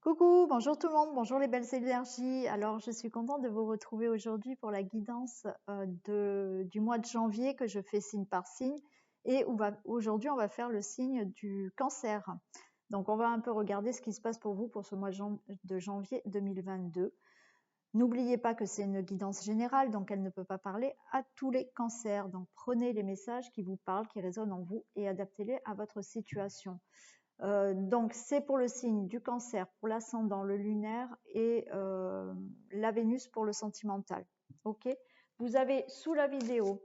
Coucou, bonjour tout le monde, bonjour les belles énergies. Alors, je suis contente de vous retrouver aujourd'hui pour la guidance du mois de janvier que je fais signe par signe. Et aujourd'hui, on va faire le signe du cancer. Donc, on va un peu regarder ce qui se passe pour vous pour ce mois de janvier 2022. N'oubliez pas que c'est une guidance générale, donc elle ne peut pas parler à tous les cancers. Donc, prenez les messages qui vous parlent, qui résonnent en vous et adaptez-les à votre situation. Donc c'est pour le signe du cancer, pour l'ascendant, le lunaire et la Vénus pour le sentimental. Ok. Vous avez sous la vidéo,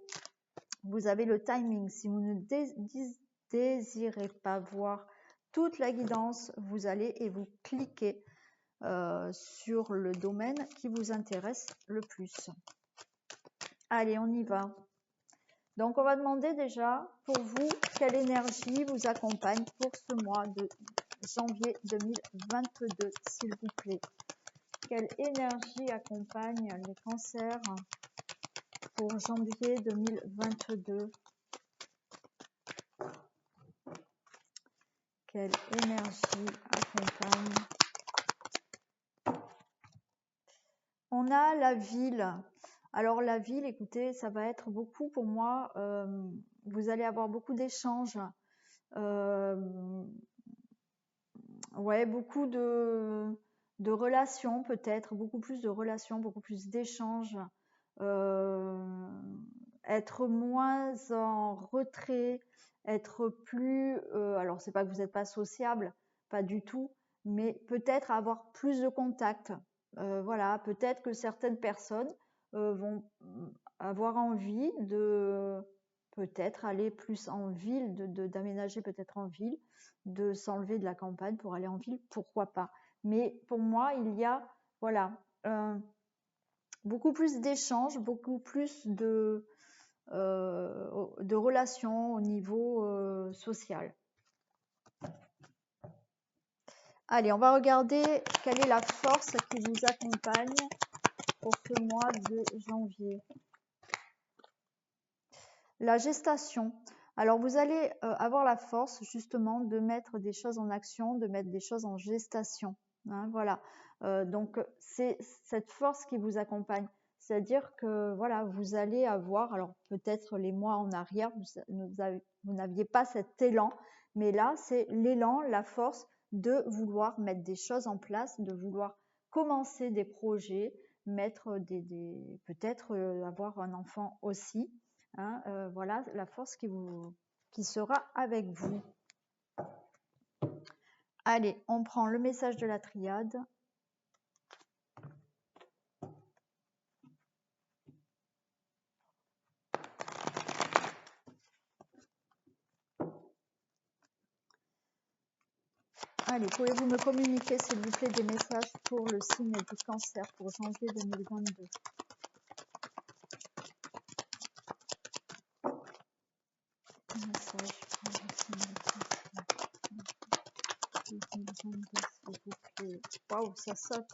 vous avez le timing. Si vous ne désirez pas voir toute la guidance, vous allez et vous cliquez sur le domaine qui vous intéresse le plus. Allez, on y va. Donc, on va demander déjà pour vous quelle énergie vous accompagne pour ce mois de janvier 2022, s'il vous plaît. Quelle énergie accompagne les cancers pour janvier 2022? Quelle énergie accompagne? On a la ville. Alors la ville, écoutez, ça va être beaucoup pour moi. Vous allez avoir beaucoup d'échanges. Ouais, beaucoup de relations peut-être, beaucoup plus de relations, beaucoup plus d'échanges, être moins en retrait, être plus, alors c'est pas que vous n'êtes pas sociable, pas du tout, mais peut-être avoir plus de contacts. Voilà, peut-être que certaines personnes vont avoir envie de peut-être aller plus en ville, d'aménager peut-être en ville, de s'enlever de la campagne pour aller en ville, pourquoi pas. Mais pour moi, il y a voilà beaucoup plus d'échanges, beaucoup plus de relations au niveau social. Allez, on va regarder quelle est la force qui vous accompagne pour ce mois de janvier. La gestation. Alors, vous allez avoir la force justement de mettre des choses en action, de mettre des choses en gestation. Hein, voilà. Donc, c'est cette force qui vous accompagne. C'est-à-dire que voilà, vous allez avoir, alors peut-être les mois en arrière, vous n'aviez pas cet élan, mais là, c'est l'élan, la force de vouloir mettre des choses en place, de vouloir commencer des projets, mettre peut-être avoir un enfant aussi. Hein, voilà la force qui sera avec vous. Allez, on prend le message de la triade. Allez, pouvez-vous me communiquer s'il vous plaît des messages pour le signe du cancer pour janvier 2022? Message pour le signe du cancer 2022, s'il vous plaît. Waouh, ça saute.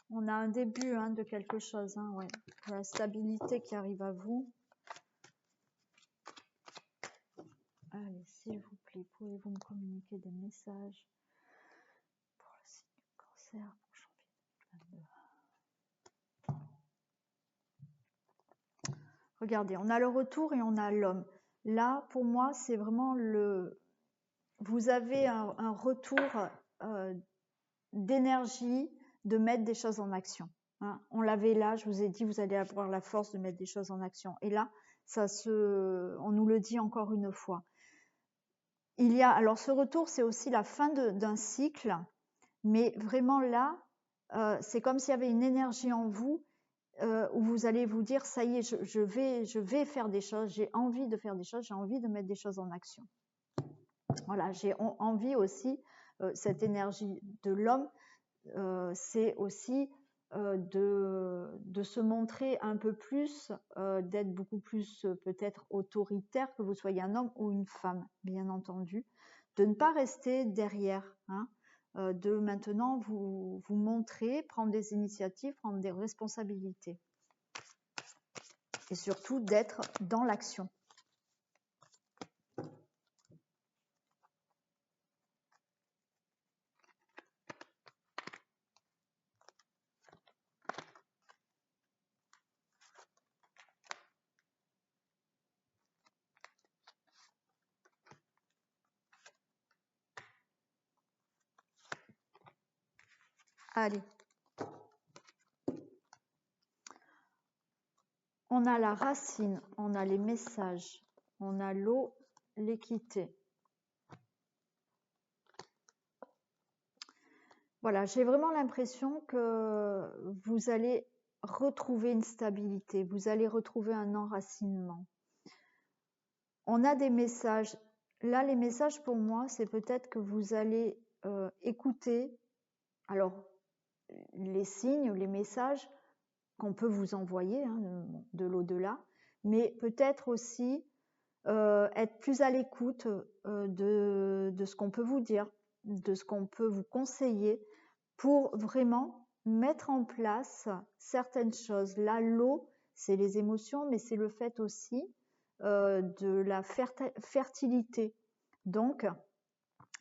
On a un début hein, de quelque chose. Hein, ouais. La stabilité qui arrive à vous. Allez, s'il vous plaît, pouvez-vous me communiquer des messages pour le signe du cancer pour janvier 2022. Regardez, on a le retour et on a l'homme. Là, pour moi, c'est vraiment vous avez un retour d'énergie de mettre des choses en action. Hein. On l'avait là, je vous ai dit, vous allez avoir la force de mettre des choses en action. Et là, on nous le dit encore une fois. Alors ce retour, c'est aussi la fin d'un cycle, mais vraiment là, c'est comme s'il y avait une énergie en vous où vous allez vous dire, ça y est, je vais faire des choses, j'ai envie de faire des choses, j'ai envie de mettre des choses en action. Voilà, j'ai envie aussi, cette énergie de l'homme, c'est aussi de se montrer un peu plus, d'être beaucoup plus peut-être autoritaire, que vous soyez un homme ou une femme, bien entendu, de ne pas rester derrière, hein, de maintenant vous montrer, prendre des initiatives, prendre des responsabilités. Et surtout d'être dans l'action. Allez. On a la racine, on a les messages, on a l'eau, l'équité. Voilà, j'ai vraiment l'impression que vous allez retrouver une stabilité, vous allez retrouver un enracinement. On a des messages. Là, les messages pour moi, c'est peut-être que vous allez écouter, alors les signes, les messages qu'on peut vous envoyer hein, de l'au-delà, mais peut-être aussi être plus à l'écoute de ce qu'on peut vous dire, de ce qu'on peut vous conseiller pour vraiment mettre en place certaines choses. Là, l'eau, c'est les émotions, mais c'est le fait aussi de la fertilité. Donc,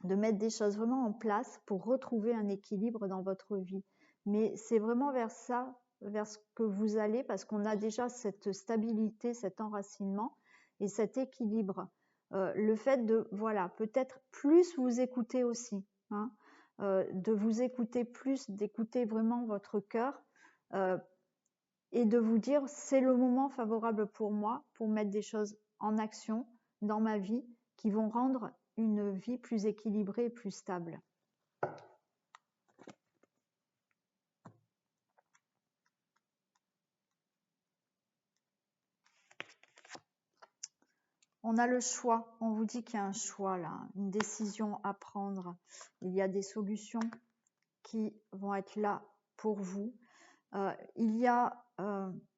de mettre des choses vraiment en place pour retrouver un équilibre dans votre vie. Mais c'est vraiment vers ça, vers ce que vous allez, parce qu'on a déjà cette stabilité, cet enracinement et cet équilibre. Le fait de, voilà, peut-être plus vous écouter aussi, hein, de vous écouter plus, d'écouter vraiment votre cœur et de vous dire c'est le moment favorable pour moi pour mettre des choses en action dans ma vie qui vont rendre une vie plus équilibrée et plus stable. On a le choix, on vous dit qu'il y a un choix là, une décision à prendre. Il y a des solutions qui vont être là pour vous. Il y a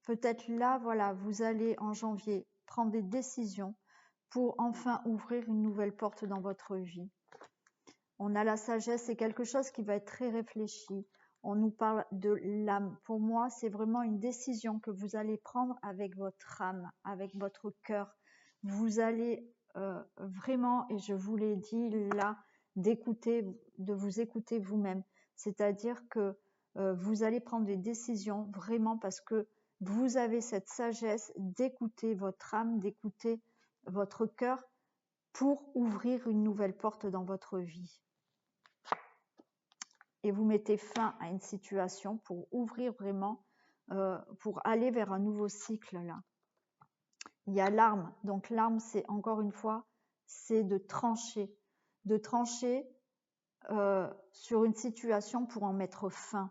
peut-être là, voilà, vous allez en janvier prendre des décisions pour enfin ouvrir une nouvelle porte dans votre vie. On a la sagesse, c'est quelque chose qui va être très réfléchi. On nous parle de l'âme. Pour moi, c'est vraiment une décision que vous allez prendre avec votre âme, avec votre cœur. Vous allez vraiment, et je vous l'ai dit là, d'écouter, de vous écouter vous-même. C'est-à-dire que vous allez prendre des décisions vraiment parce que vous avez cette sagesse d'écouter votre âme, d'écouter votre cœur pour ouvrir une nouvelle porte dans votre vie. Et vous mettez fin à une situation pour ouvrir vraiment, pour aller vers un nouveau cycle là. Il y a l'arme. Donc l'arme, c'est encore une fois, c'est de trancher sur une situation pour en mettre fin.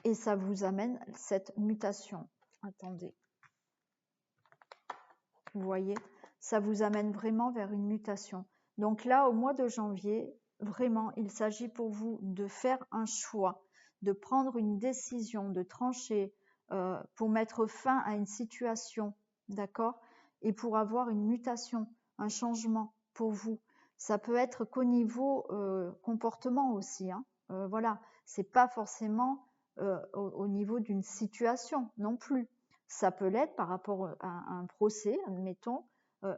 Et ça vous amène cette mutation. Attendez. Vous voyez, ça vous amène vraiment vers une mutation. Donc là, au mois de janvier, vraiment, il s'agit pour vous de faire un choix, de prendre une décision, de trancher pour mettre fin à une situation, d'accord? Et pour avoir une mutation, un changement pour vous. Ça peut être qu'au niveau comportement aussi, hein. Voilà, c'est pas forcément au niveau d'une situation non plus. Ça peut l'être par rapport à un procès, admettons,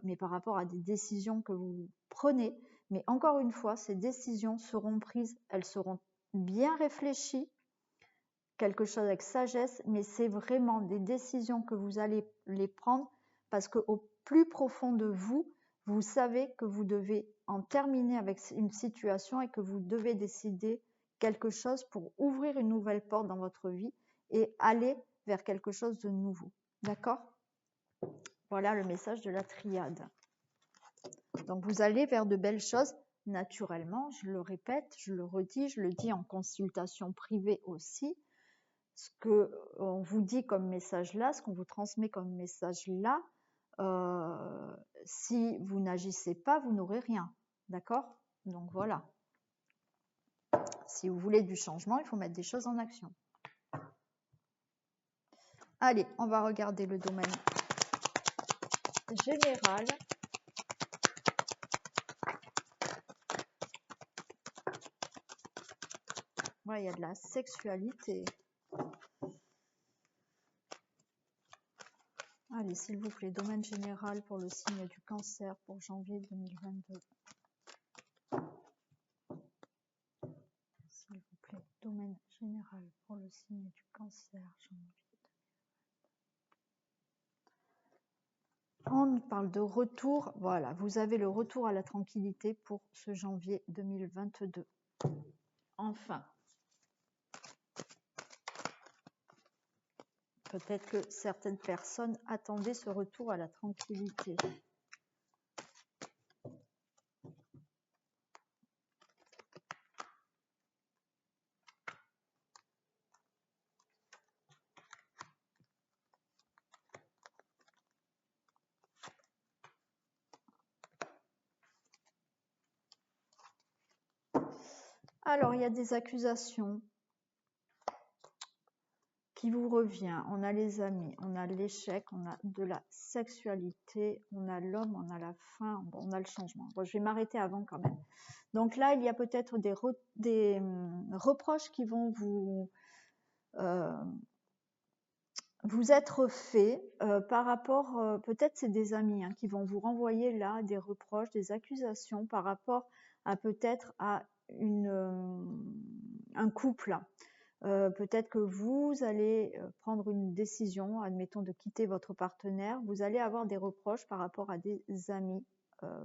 mais par rapport à des décisions que vous prenez. Mais encore une fois, ces décisions seront prises, elles seront bien réfléchies, quelque chose avec sagesse, mais c'est vraiment des décisions que vous allez les prendre parce qu'au plus profond de vous, vous savez que vous devez en terminer avec une situation et que vous devez décider quelque chose pour ouvrir une nouvelle porte dans votre vie et aller vers quelque chose de nouveau. D'accord? Voilà le message de la triade. Donc vous allez vers de belles choses naturellement, je le répète, je le redis, je le dis en consultation privée aussi. Ce qu'on vous dit comme message là, ce qu'on vous transmet comme message là, si vous n'agissez pas, vous n'aurez rien. D'accord? Donc voilà. Si vous voulez du changement, il faut mettre des choses en action. Allez, on va regarder le domaine général. Ouais, il y a de la sexualité. Allez, s'il vous plaît, domaine général pour le signe du cancer pour janvier 2022. S'il vous plaît, domaine général pour le signe du cancer, janvier 2022. On parle de retour. Voilà, vous avez le retour à la tranquillité pour ce janvier 2022. Enfin, Peut-être que certaines personnes attendaient ce retour à la tranquillité. Alors, il y a des accusations qui vous revient. On a les amis, on a l'échec, on a de la sexualité, on a l'homme, on a la fin, on a le changement. Bon, je vais m'arrêter avant quand même. Donc là, il y a peut-être des reproches qui vont vous être faits par rapport, peut-être c'est des amis qui vont vous renvoyer là des reproches, des accusations par rapport à peut-être à un couple. Peut-être que vous allez prendre une décision, admettons de quitter votre partenaire, vous allez avoir des reproches par rapport à des amis.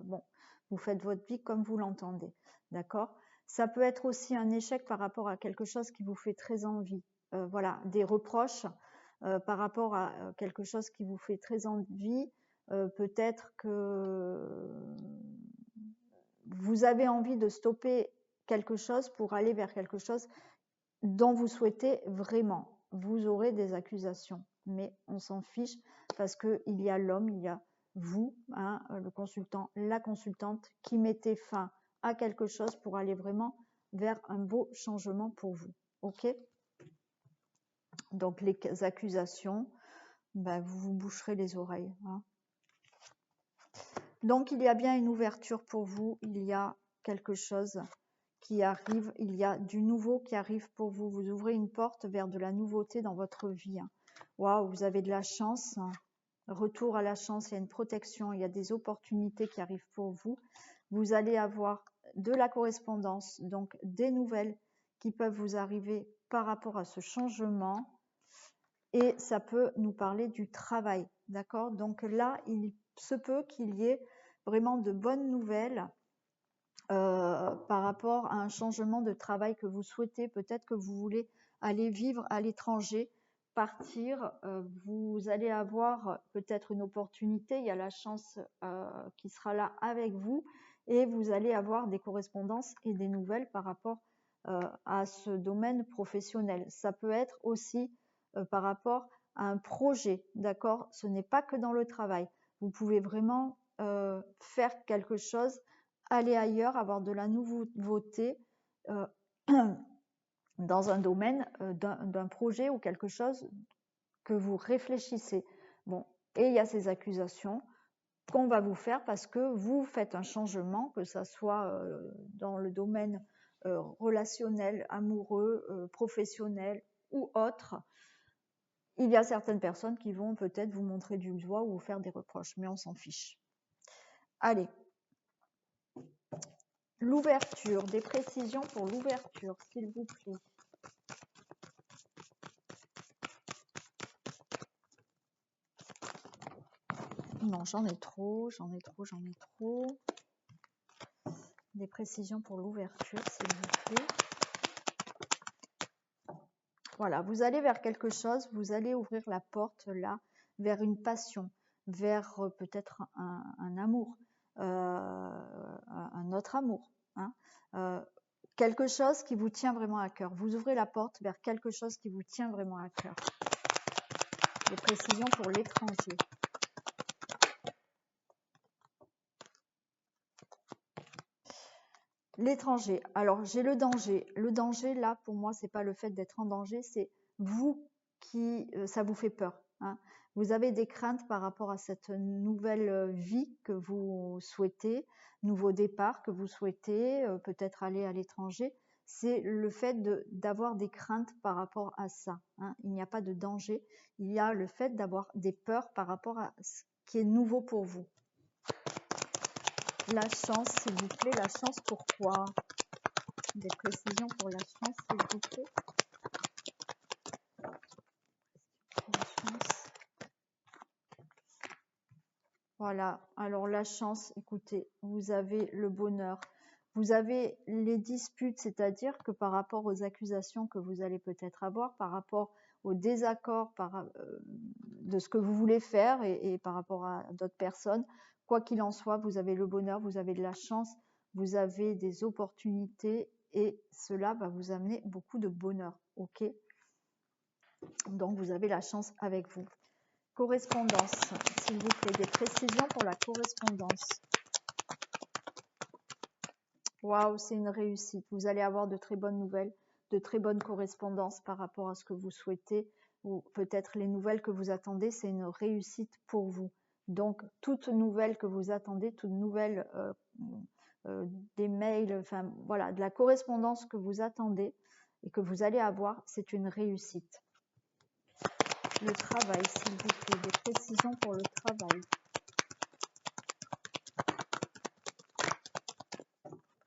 Bon, vous faites votre vie comme vous l'entendez, d'accord? Ça peut être aussi un échec par rapport à quelque chose qui vous fait très envie. Voilà, des reproches par rapport à quelque chose qui vous fait très envie. Peut-être que vous avez envie de stopper quelque chose pour aller vers quelque chose dont vous souhaitez vraiment. Vous aurez des accusations, mais on s'en fiche parce qu'il y a l'homme, il y a vous, le consultant, la consultante, qui mettez fin à quelque chose pour aller vraiment vers un beau changement pour vous. Ok? Donc les accusations, vous vous boucherez les oreilles. Donc il y a bien une ouverture pour vous, il y a quelque chose qui arrive, il y a du nouveau qui arrive pour vous. Vous ouvrez une porte vers de la nouveauté dans votre vie. Waouh, vous avez de la chance. Retour à la chance, il y a une protection, il y a des opportunités qui arrivent pour vous. Vous allez avoir de la correspondance, donc des nouvelles qui peuvent vous arriver par rapport à ce changement. Et ça peut nous parler du travail, d'accord? Donc là, il se peut qu'il y ait vraiment de bonnes nouvelles par rapport à un changement de travail que vous souhaitez. Peut-être que vous voulez aller vivre à l'étranger, partir. Vous allez avoir peut-être une opportunité. Il y a la chance qui sera là avec vous et vous allez avoir des correspondances et des nouvelles par rapport à ce domaine professionnel. Ça peut être aussi par rapport à un projet, d'accord? Ce n'est pas que dans le travail. Vous pouvez vraiment faire quelque chose, aller ailleurs, avoir de la nouveauté dans un domaine d'un projet ou quelque chose que vous réfléchissez. Bon, et il y a ces accusations qu'on va vous faire parce que vous faites un changement, que ça soit dans le domaine relationnel, amoureux, professionnel ou autre. Il y a certaines personnes qui vont peut-être vous montrer du doigt ou vous faire des reproches, mais on s'en fiche. Allez. L'ouverture, des précisions pour l'ouverture, s'il vous plaît. Non, j'en ai trop. Des précisions pour l'ouverture, s'il vous plaît. Voilà, vous allez vers quelque chose, vous allez ouvrir la porte là, vers une passion, vers peut-être un amour, un autre amour. Quelque chose qui vous tient vraiment à cœur. Vous ouvrez la porte vers quelque chose qui vous tient vraiment à cœur. Des précisions pour l'étranger. L'étranger. Alors, j'ai le danger. Le danger, là, pour moi, c'est pas le fait d'être en danger, c'est vous qui, ça vous fait peur. Vous avez des craintes par rapport à cette nouvelle vie que vous souhaitez, nouveau départ que vous souhaitez, peut-être aller à l'étranger. C'est le fait d'avoir des craintes par rapport à ça. Il n'y a pas de danger. Il y a le fait d'avoir des peurs par rapport à ce qui est nouveau pour vous. La chance, s'il vous plaît. La chance, pourquoi? Des précisions pour la chance, s'il vous plaît. La chance. Voilà. Alors, la chance, écoutez, vous avez le bonheur. Vous avez les disputes, c'est-à-dire que par rapport aux accusations que vous allez peut-être avoir, par rapport au désaccord de ce que vous voulez faire et par rapport à d'autres personnes. Quoi qu'il en soit, vous avez le bonheur, vous avez de la chance, vous avez des opportunités et cela va vous amener beaucoup de bonheur. Ok? Donc, vous avez la chance avec vous. Correspondance, s'il vous plaît, des précisions pour la correspondance. Waouh, c'est une réussite. Vous allez avoir de très bonnes nouvelles, de très bonnes correspondances par rapport à ce que vous souhaitez ou peut-être les nouvelles que vous attendez, c'est une réussite pour vous. Donc, toute nouvelle que vous attendez, toute nouvelle des mails, enfin voilà, de la correspondance que vous attendez et que vous allez avoir, c'est une réussite. Le travail, s'il vous plaît, des précisions pour le travail.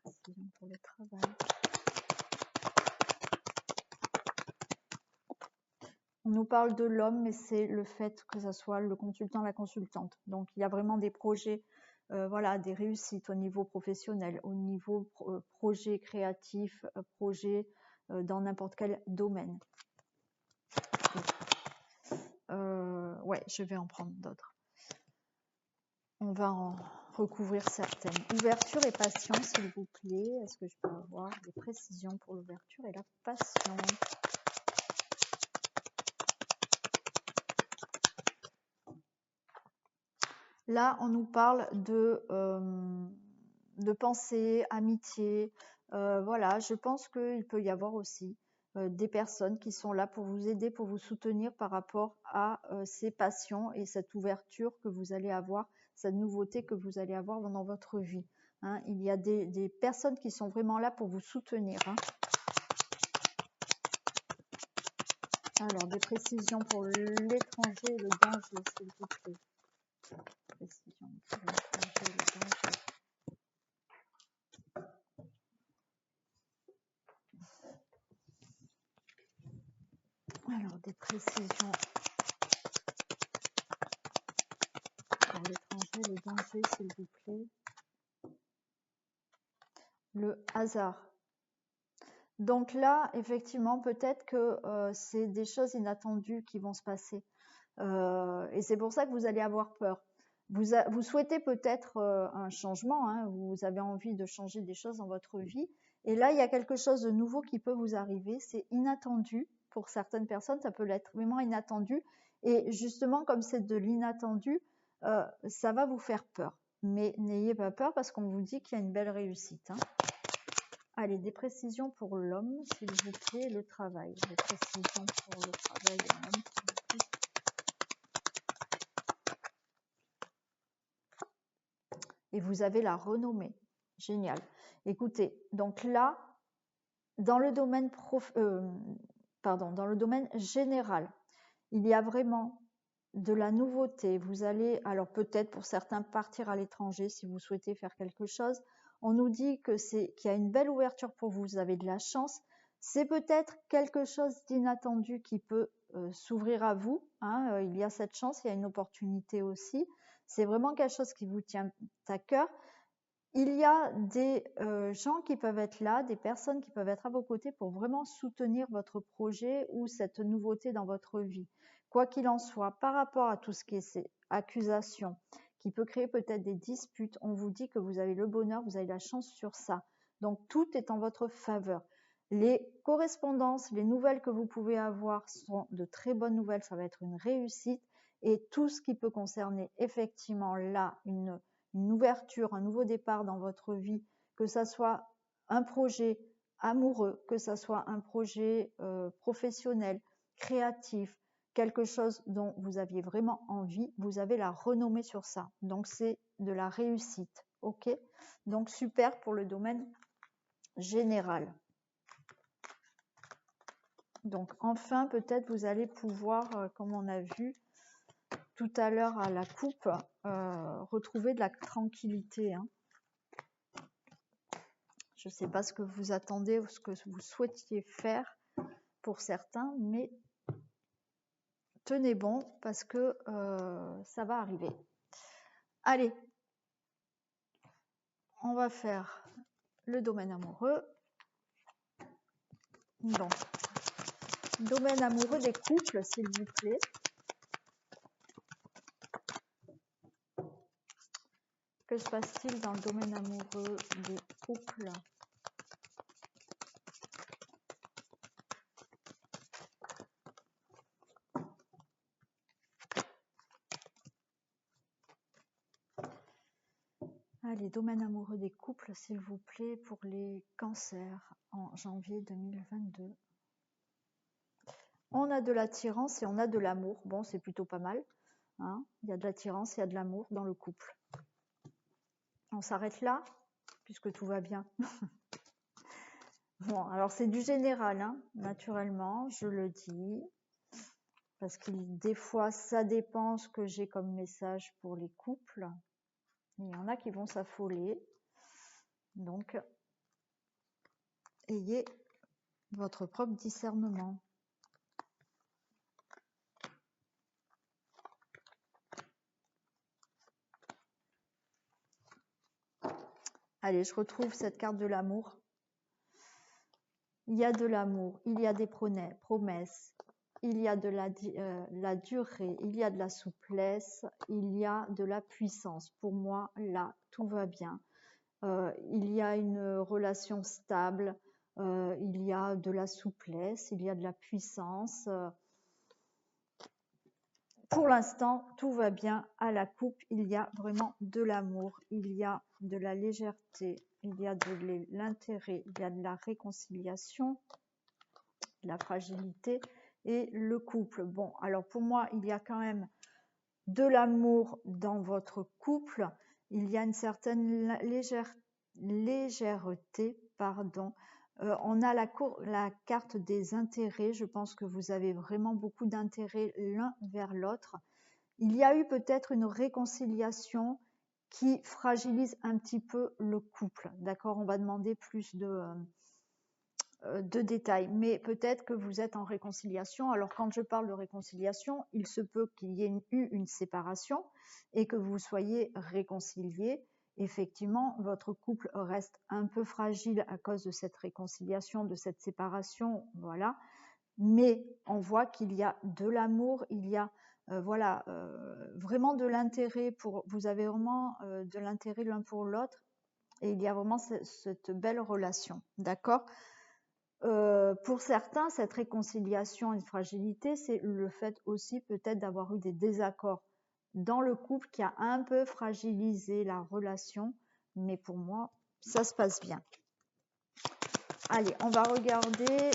Précisions pour le travail. On nous parle de l'homme, mais c'est le fait que ce soit le consultant, la consultante. Donc, il y a vraiment des projets, voilà, des réussites au niveau professionnel, au niveau projet créatif, projet dans n'importe quel domaine. Ouais, je vais en prendre d'autres. On va en recouvrir certaines. Ouverture et patience, s'il vous plaît. Est-ce que je peux avoir des précisions pour l'ouverture et la patience? Là, on nous parle de pensée, amitié. Voilà, je pense qu'il peut y avoir aussi des personnes qui sont là pour vous aider, pour vous soutenir par rapport à ces passions et cette ouverture que vous allez avoir, cette nouveauté que vous allez avoir dans votre vie. Hein. Il y a des personnes qui sont vraiment là pour vous soutenir. Hein. Alors, des précisions pour l'étranger et le danger, s'il vous plaît. Précision pour l'étranger et le danger. Alors, des précisions pour l'étranger, le danger, s'il vous plaît. Le hasard. Donc là, effectivement, peut-être que c'est des choses inattendues qui vont se passer. Et c'est pour ça que vous allez avoir peur. Vous souhaitez peut-être un changement, hein, vous avez envie de changer des choses dans votre vie. Et là, il y a quelque chose de nouveau qui peut vous arriver. C'est inattendu. Pour certaines personnes, ça peut l'être vraiment inattendu. Et justement, comme c'est de l'inattendu, ça va vous faire peur. Mais n'ayez pas peur parce qu'on vous dit qu'il y a une belle réussite. Hein. Allez, des précisions pour l'homme, s'il vous plaît, le travail. Des précisions pour le travail de l'homme, s'il vous plaît. Et vous avez la renommée. Génial. Écoutez, donc là, dans le domaine dans le domaine général, il y a vraiment de la nouveauté. Vous allez, alors peut-être pour certains, partir à l'étranger si vous souhaitez faire quelque chose. On nous dit que qu'il y a une belle ouverture pour vous, vous avez de la chance. C'est peut-être quelque chose d'inattendu qui peut s'ouvrir à vous. Hein. Il y a cette chance, il y a une opportunité aussi. C'est vraiment quelque chose qui vous tient à cœur. Il y a des gens qui peuvent être là, des personnes qui peuvent être à vos côtés pour vraiment soutenir votre projet ou cette nouveauté dans votre vie. Quoi qu'il en soit, par rapport à tout ce qui est ces accusations, qui peut créer peut-être des disputes, on vous dit que vous avez le bonheur, vous avez la chance sur ça. Donc tout est en votre faveur. Les correspondances, les nouvelles que vous pouvez avoir sont de très bonnes nouvelles, ça va être une réussite. Et tout ce qui peut concerner effectivement là une ouverture, un nouveau départ dans votre vie, que ça soit un projet amoureux, que ça soit un projet professionnel, créatif, quelque chose dont vous aviez vraiment envie, vous avez la renommée sur ça. Donc, c'est de la réussite. OK? Donc, super pour le domaine général. Donc, enfin, peut-être vous allez pouvoir, comme on a vu tout à l'heure à la coupe, retrouver de la tranquillité. Hein. Je ne sais pas ce que vous attendez ou ce que vous souhaitiez faire pour certains, mais tenez bon parce que ça va arriver. Allez, on va faire le domaine amoureux. Donc, Domaine amoureux des couples, s'il vous plaît. Que se passe-t-il dans le domaine amoureux des couples? Allez, domaine amoureux des couples, s'il vous plaît, pour les cancers en janvier 2022. On a de l'attirance et on a de l'amour. Bon, c'est plutôt pas mal. Hein, il y a de l'attirance, il y a de l'amour dans le couple. On s'arrête là, puisque tout va bien. Bon, alors c'est du général, hein, naturellement, je le dis. Parce que des fois, ça dépend ce que j'ai comme message pour les couples. Il y en a qui vont s'affoler. Donc, ayez votre propre discernement. Allez, je retrouve cette carte de l'amour. Il y a de l'amour, il y a des promesses, il y a de la durée, il y a de la souplesse, il y a de la puissance. Pour moi, là, tout va bien. Il y a une relation stable, il y a de la souplesse, il y a de la puissance. Pour l'instant, tout va bien à la coupe. Il y a vraiment de l'amour, il y a de la légèreté, il y a de l'intérêt, il y a de la réconciliation, de la fragilité et le couple. Bon, alors pour moi, il y a quand même de l'amour dans votre couple. Il y a une certaine légèreté, pardon. On a la carte des intérêts. Je pense que vous avez vraiment beaucoup d'intérêts l'un vers l'autre. Il y a eu peut-être une réconciliation qui fragilise un petit peu le couple. D'accord, on va demander plus de détails, mais peut-être que vous êtes en réconciliation. Alors quand je parle de réconciliation, il se peut qu'il y ait eu une séparation et que vous soyez réconciliés. Effectivement, votre couple reste un peu fragile à cause de cette réconciliation, de cette séparation, voilà. Mais on voit qu'il y a de l'amour, il y a voilà, vraiment de l'intérêt pour, vous avez vraiment de l'intérêt l'un pour l'autre et il y a vraiment cette belle relation, d'accord. Pour certains, cette réconciliation et fragilité, c'est le fait aussi peut-être d'avoir eu des désaccords dans le couple qui a un peu fragilisé la relation, mais pour moi, ça se passe bien. Allez, on va regarder.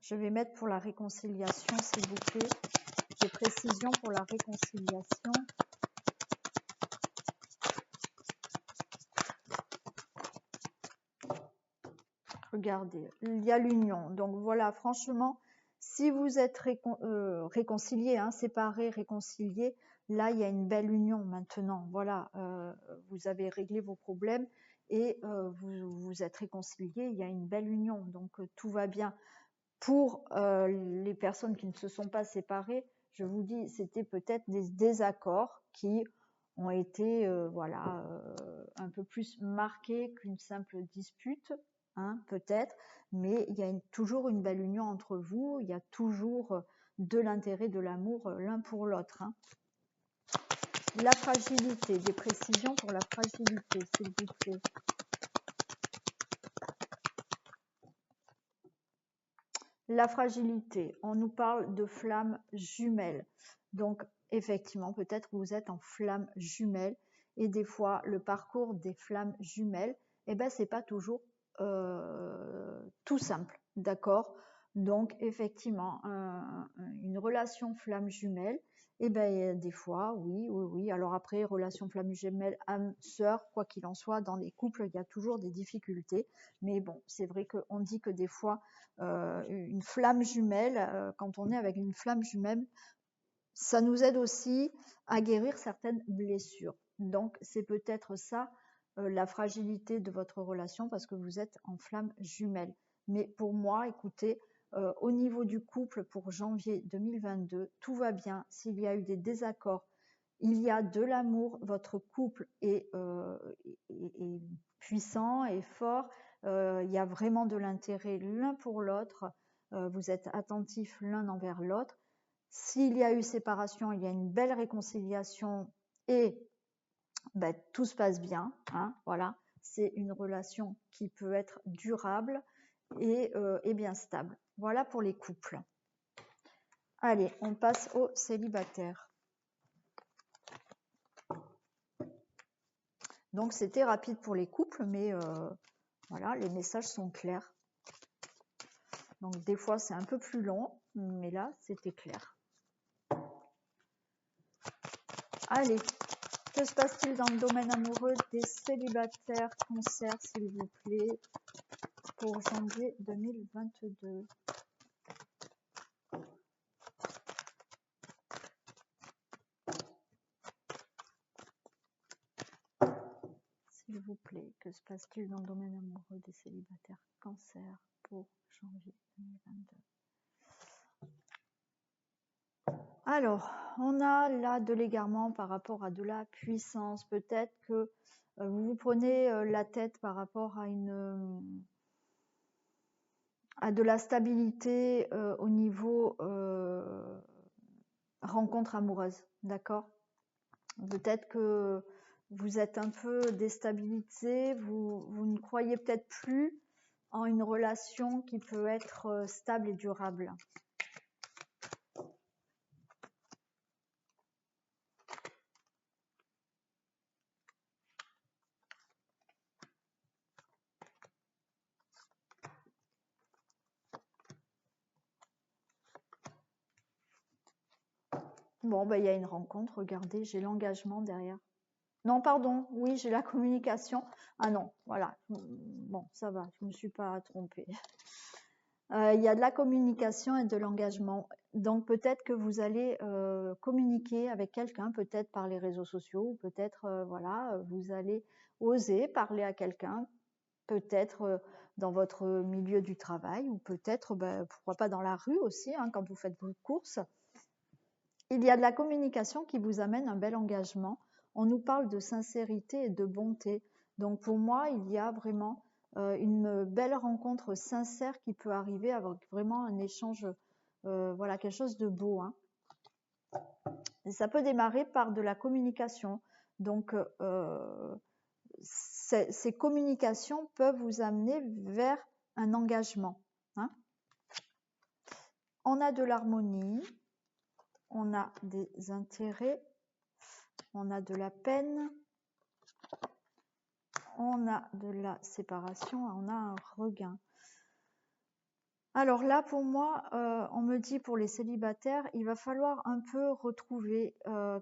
Je vais mettre pour la réconciliation, s'il vous plaît. J'ai précision pour la réconciliation. Regardez, il y a l'union. Donc voilà, franchement, si vous êtes réconciliés, hein, séparés, réconciliés, là, il y a une belle union maintenant. Voilà, vous avez réglé vos problèmes et vous êtes réconciliés, il y a une belle union. Donc tout va bien. Pour les personnes qui ne se sont pas séparées, je vous dis, c'était peut-être des désaccords qui ont été voilà, un peu plus marqués qu'une simple dispute, hein, peut-être, mais il y a toujours une belle union entre vous, il y a toujours de l'intérêt, de l'amour l'un pour l'autre. Hein. La fragilité, des précisions pour la fragilité, s'il vous plaît. La fragilité, on nous parle de flammes jumelles. Donc, effectivement, peut-être que vous êtes en flammes jumelles et des fois, le parcours des flammes jumelles, eh ben, c'est pas toujours tout simple, d'accord? Donc, effectivement, une relation flamme jumelle, eh ben, des fois, oui. Alors après, relation flamme jumelle, âme sœur, quoi qu'il en soit, dans les couples, il y a toujours des difficultés. Mais bon, c'est vrai qu'on dit que des fois, une flamme jumelle, quand on est avec une flamme jumelle, ça nous aide aussi à guérir certaines blessures. Donc, c'est peut-être ça, la fragilité de votre relation, parce que vous êtes en flamme jumelle. Mais pour moi, écoutez, au niveau du couple pour janvier 2022, tout va bien. S'il y a eu des désaccords, il y a de l'amour, votre couple est puissant et fort. il y a vraiment de l'intérêt l'un pour l'autre, vous êtes attentifs l'un envers l'autre. S'il y a eu séparation, il y a une belle réconciliation et ben, tout se passe bien, hein, voilà. C'est une relation qui peut être durable et bien stable. Voilà pour les couples. Allez, on passe aux célibataires. Donc c'était rapide pour les couples, mais voilà, les messages sont clairs. Donc des fois c'est un peu plus long, mais là c'était clair. Allez, que se passe-t-il dans le domaine amoureux des célibataires Cancer, s'il vous plaît, pour janvier 2022? S'il vous plaît, que se passe-t-il dans le domaine amoureux des célibataires Cancer pour janvier 2022? Alors, on a là de l'égarement par rapport à de la puissance. Peut-être que vous vous prenez la tête par rapport à de la stabilité au niveau rencontre amoureuse, d'accord? Peut-être que vous êtes un peu déstabilisé, vous ne croyez peut-être plus en une relation qui peut être stable et durable. Bon, ben, il y a une rencontre, regardez, j'ai l'engagement derrière. Non, pardon, oui, j'ai la communication. Ah non, voilà. Bon, ça va, je ne me suis pas trompée. Il y a de la communication et de l'engagement. Donc peut-être que vous allez communiquer avec quelqu'un, peut-être par les réseaux sociaux, ou peut-être voilà, vous allez oser parler à quelqu'un, peut-être dans votre milieu du travail, ou peut-être, ben, pourquoi pas dans la rue aussi, hein, quand vous faites vos courses. Il y a de la communication qui vous amène un bel engagement. On nous parle de sincérité et de bonté. Donc pour moi, il y a vraiment une belle rencontre sincère qui peut arriver avec vraiment un échange, voilà, quelque chose de beau, hein. Et ça peut démarrer par de la communication. Donc ces communications peuvent vous amener vers un engagement, hein. On a de l'harmonie, on a des intérêts, on a de la peine, on a de la séparation, on a un regain. Alors là, pour moi, on me dit pour les célibataires, il va falloir un peu retrouver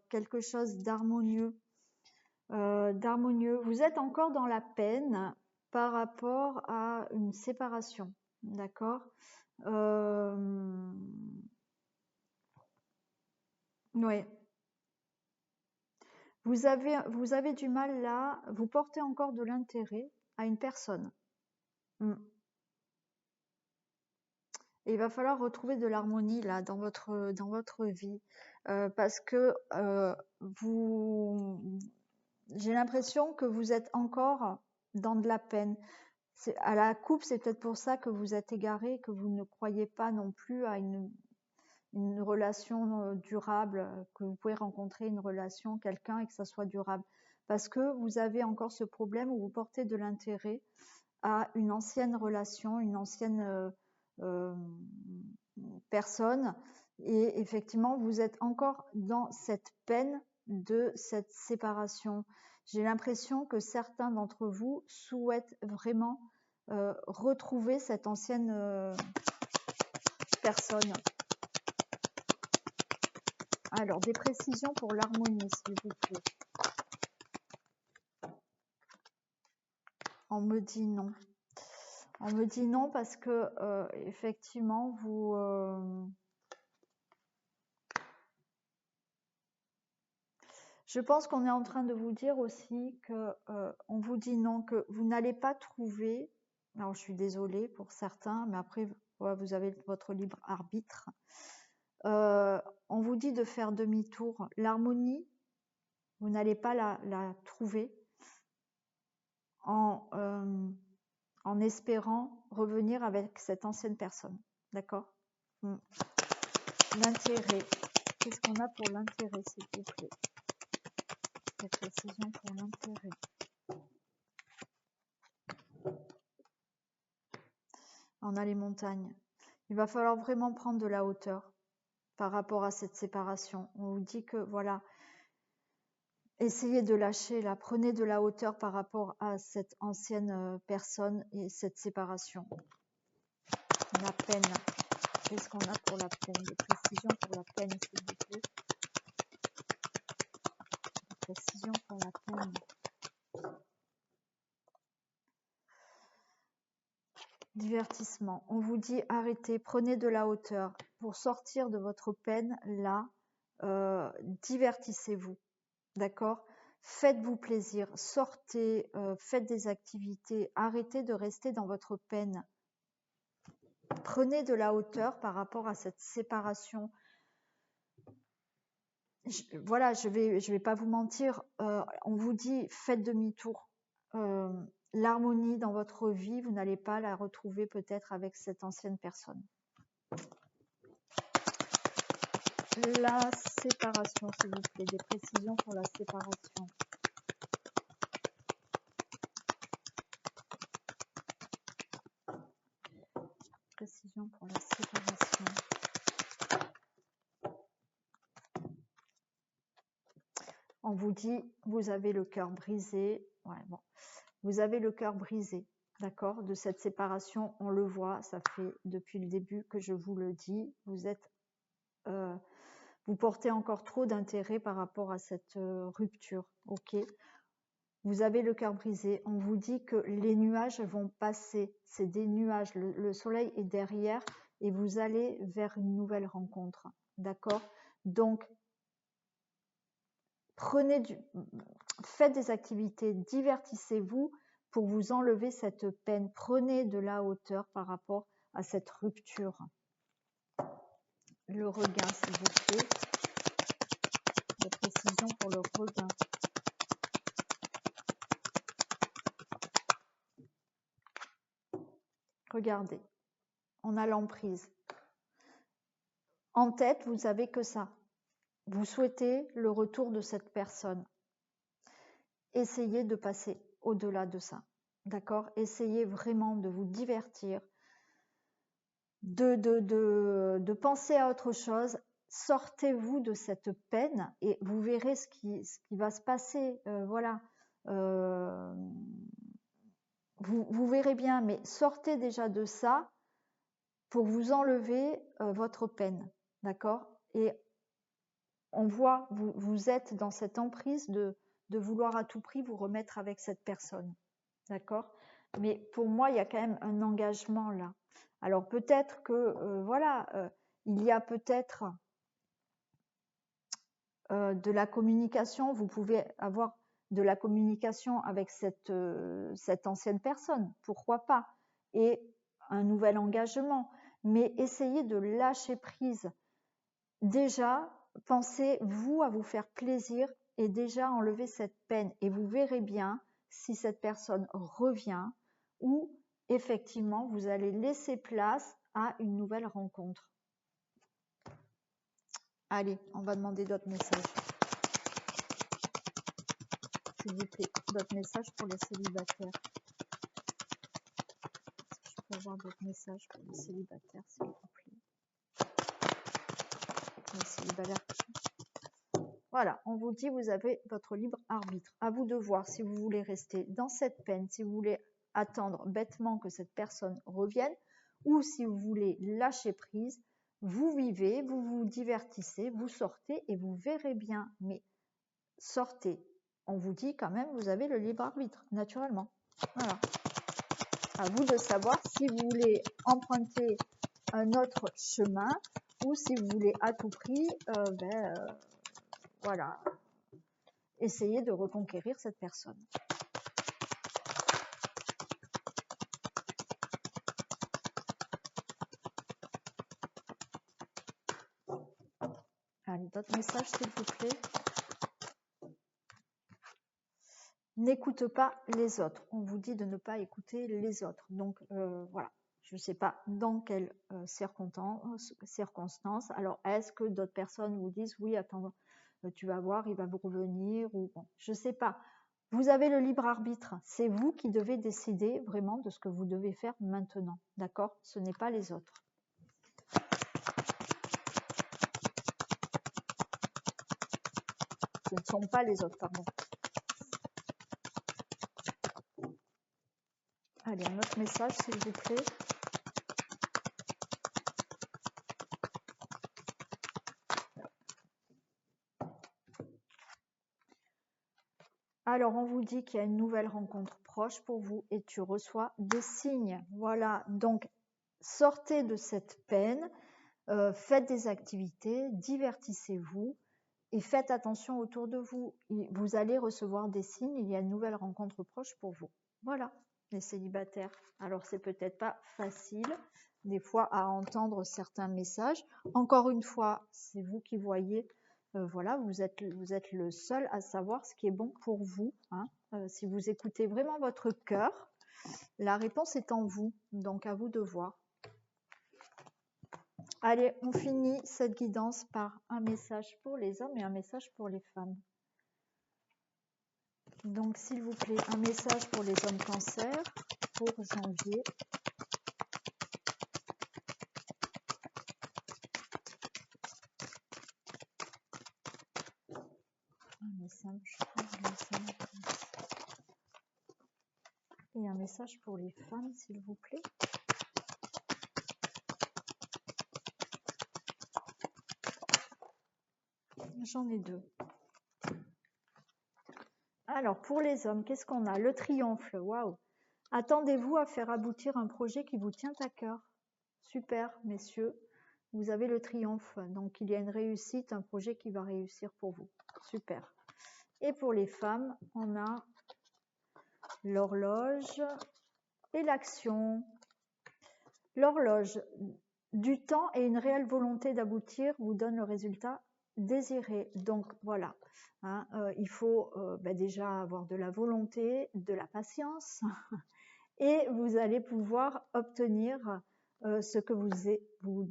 quelque chose d'harmonieux. Vous êtes encore dans la peine par rapport à une séparation, d'accord? Oui. Vous avez du mal là, vous portez encore de l'intérêt à une personne. Et il va falloir retrouver de l'harmonie là dans votre vie parce que j'ai l'impression que vous êtes encore dans de la peine. À la coupe, c'est peut-être pour ça que vous êtes égaré, que vous ne croyez pas non plus à une relation durable, que vous pouvez rencontrer une relation, quelqu'un et que ça soit durable. Parce que vous avez encore ce problème où vous portez de l'intérêt à une ancienne relation, une ancienne personne. Et effectivement, vous êtes encore dans cette peine de cette séparation. J'ai l'impression que certains d'entre vous souhaitent vraiment retrouver cette ancienne personne. Alors, des précisions pour l'harmonie, s'il vous plaît. On me dit non. On me dit non parce que effectivement, je pense qu'on est en train de vous dire aussi que on vous dit non, que vous n'allez pas trouver. Alors, je suis désolée pour certains, mais après, ouais, vous avez votre libre arbitre. On vous dit de faire demi-tour. L'harmonie, vous n'allez pas la trouver en en espérant revenir avec cette ancienne personne. D'accord? L'intérêt. Qu'est-ce qu'on a pour l'intérêt, s'il vous plaît? Des précisions pour l'intérêt. On a les montagnes. Il va falloir vraiment prendre de la hauteur par rapport à cette séparation. On vous dit que, voilà, essayez de lâcher, là, prenez de la hauteur par rapport à cette ancienne personne et cette séparation. La peine. Qu'est-ce qu'on a pour la peine? Des précisions pour la peine, s'il vous plaît. Des précisions pour la peine. Divertissement. On vous dit arrêtez, prenez de la hauteur. Pour sortir de votre peine, là, divertissez-vous. D'accord? Faites-vous plaisir, sortez, faites des activités, arrêtez de rester dans votre peine. Prenez de la hauteur par rapport à cette séparation. Voilà, je vais pas vous mentir, on vous dit faites demi-tour. L'harmonie dans votre vie, vous n'allez pas la retrouver peut-être avec cette ancienne personne. La séparation, s'il vous plaît, des précisions pour la séparation. Précision pour la séparation. On vous dit, vous avez le cœur brisé. Ouais, bon. Vous avez le cœur brisé, d'accord, de cette séparation. On le voit, ça fait depuis le début que je vous le dis. Vous êtes, vous portez encore trop d'intérêt par rapport à cette rupture, ok. Vous avez le cœur brisé. On vous dit que les nuages vont passer. C'est des nuages. Le soleil est derrière et vous allez vers une nouvelle rencontre, d'accord. Donc faites des activités, divertissez-vous pour vous enlever cette peine. Prenez de la hauteur par rapport à cette rupture. Le regain, s'il vous plaît. Des précisions pour le regain. Regardez, on a l'emprise. En tête, vous avez que ça. Vous souhaitez le retour de cette personne. Essayez de passer au-delà de ça. D'accord? Essayez vraiment de vous divertir, de penser à autre chose. Sortez-vous de cette peine et vous verrez ce qui va se passer. Voilà. Vous verrez bien, mais sortez déjà de ça pour vous enlever votre peine. D'accord? Et on voit, vous êtes dans cette emprise de vouloir à tout prix vous remettre avec cette personne. D'accord? Mais pour moi, il y a quand même un engagement là. Alors peut-être que, voilà, il y a peut-être de la communication, vous pouvez avoir de la communication avec cette ancienne personne, pourquoi pas, et un nouvel engagement. Mais essayez de lâcher prise. Déjà, pensez, vous, à vous faire plaisir et déjà enlever cette peine. Et vous verrez bien si cette personne revient ou effectivement, vous allez laisser place à une nouvelle rencontre. Allez, on va demander d'autres messages. S'il vous plaît, d'autres messages pour les célibataires. Est-ce que je peux avoir d'autres messages pour les célibataires, s'il vous plaît? Les célibataires. Voilà, on vous dit, vous avez votre libre arbitre. À vous de voir si vous voulez rester dans cette peine, si vous voulez attendre bêtement que cette personne revienne, ou si vous voulez lâcher prise, vous vivez, vous vous divertissez, vous sortez et vous verrez bien. Mais sortez. On vous dit quand même, vous avez le libre arbitre, naturellement. Voilà. À vous de savoir si vous voulez emprunter un autre chemin ou si vous voulez à tout prix, voilà, essayer de reconquérir cette personne. Allez, d'autres messages, s'il vous plaît. n'écoute pas les autres. On vous dit de ne pas écouter les autres. Donc, voilà. Je ne sais pas dans quelles circonstances. Alors, est-ce que d'autres personnes vous disent, oui, attends, tu vas voir, il va vous revenir, ou bon, je ne sais pas. Vous avez le libre arbitre. C'est vous qui devez décider vraiment de ce que vous devez faire maintenant. D'accord? Ce n'est pas les autres. Ce ne sont pas les autres, pardon. Allez, un autre message, s'il vous plaît. Alors, on vous dit qu'il y a une nouvelle rencontre proche pour vous et tu reçois des signes. Voilà, donc sortez de cette peine, faites des activités, divertissez-vous et faites attention autour de vous. Vous allez recevoir des signes, il y a une nouvelle rencontre proche pour vous. Voilà, les célibataires. Alors, c'est peut-être pas facile des fois à entendre certains messages. Encore une fois, c'est vous qui voyez. Voilà, vous êtes le seul à savoir ce qui est bon pour vous. Hein. Si vous écoutez vraiment votre cœur, la réponse est en vous, donc à vous de voir. Allez, on finit cette guidance par un message pour les hommes et un message pour les femmes. Donc, s'il vous plaît, un message pour les hommes cancer pour janvier. Un message pour les hommes cancer. Et un message pour les femmes, s'il vous plaît. J'en ai deux. Alors, pour les hommes, qu'est-ce qu'on a? Le triomphe, waouh! Attendez-vous à faire aboutir un projet qui vous tient à cœur. Super, messieurs. Vous avez le triomphe. Donc, il y a une réussite, un projet qui va réussir pour vous. Super. Et pour les femmes, on a l'horloge et l'action. L'horloge, du temps et une réelle volonté d'aboutir vous donne le résultat désiré. Donc, voilà. Hein, il faut déjà avoir de la volonté, de la patience et vous allez pouvoir obtenir ce que vous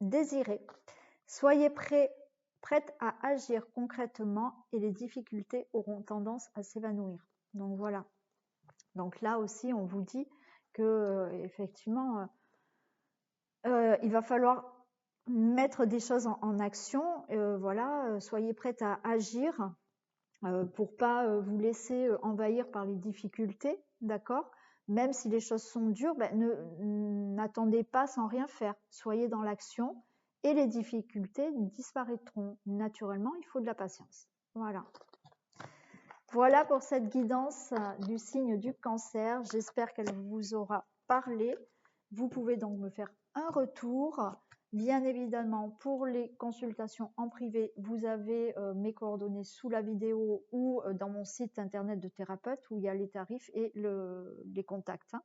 désirez. Soyez prête à agir concrètement et les difficultés auront tendance à s'évanouir. Donc voilà. Donc là aussi, on vous dit que effectivement, il va falloir mettre des choses en action. Voilà, soyez prête à agir pour pas vous laisser envahir par les difficultés, d'accord? Même si les choses sont dures, n'attendez pas sans rien faire. Soyez dans l'action et les difficultés disparaîtront. Naturellement, il faut de la patience. Voilà. Voilà pour cette guidance du signe du cancer. J'espère qu'elle vous aura parlé. Vous pouvez donc me faire un retour. Bien évidemment, pour les consultations en privé, vous avez mes coordonnées sous la vidéo ou dans mon site internet de thérapeute où il y a les tarifs et les contacts. Hein.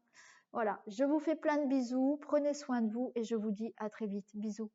Voilà, je vous fais plein de bisous, prenez soin de vous et je vous dis à très vite. Bisous.